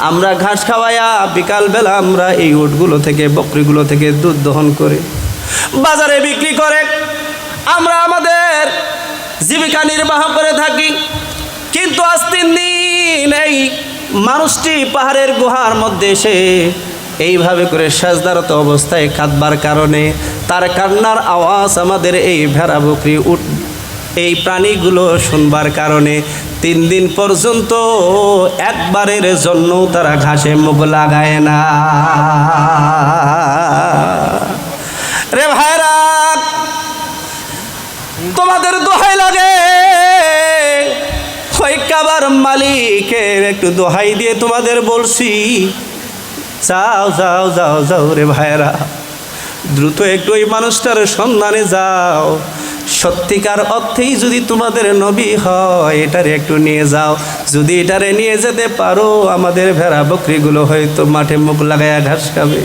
আমরা ঘাস খাওয়াইয়া বিকালবেলা আমরা এই উটগুলো থেকে বকরিগুলো থেকে দুধ দহন করে বাজারে বিক্রি করে আমরা আমাদের জীবিকা নির্বাহ করে থাকি। কিন্তু আজ 3 দিন এই মানুষটি পাহাড়ের গুহার মধ্যে এসে এইভাবে করে সাজদারত অবস্থায় কাঁদবার কারণে তার কান্নার আওয়াজ আমাদের এই ভেড়া বকরি উট এই প্রাণীগুলো শুনবার কারণে 3 দিন পর্যন্ত একবারের জন্য তারা ঘাসে মুখ লাগায় না। রে ভাইরা, তোমাদের দোহাই লাগে, ওই কাবার মালিকের একটু দোহাই দিয়ে তোমাদের বলছি, যাও যাও যাও যাও রে ভাইরা, দ্রুত একটু ওই মানুষটার সন্ধানে যাও। সত্যিকার অর্থেই যদি তোমাদের নবী হয় এটারে একটু নিয়ে যাও। যদি এটারে নিয়ে যেতে পারো আমাদের ভেড়া বকরিগুলো হয়তো মাঠে মুখ লাগায়া ঘাস খাবে।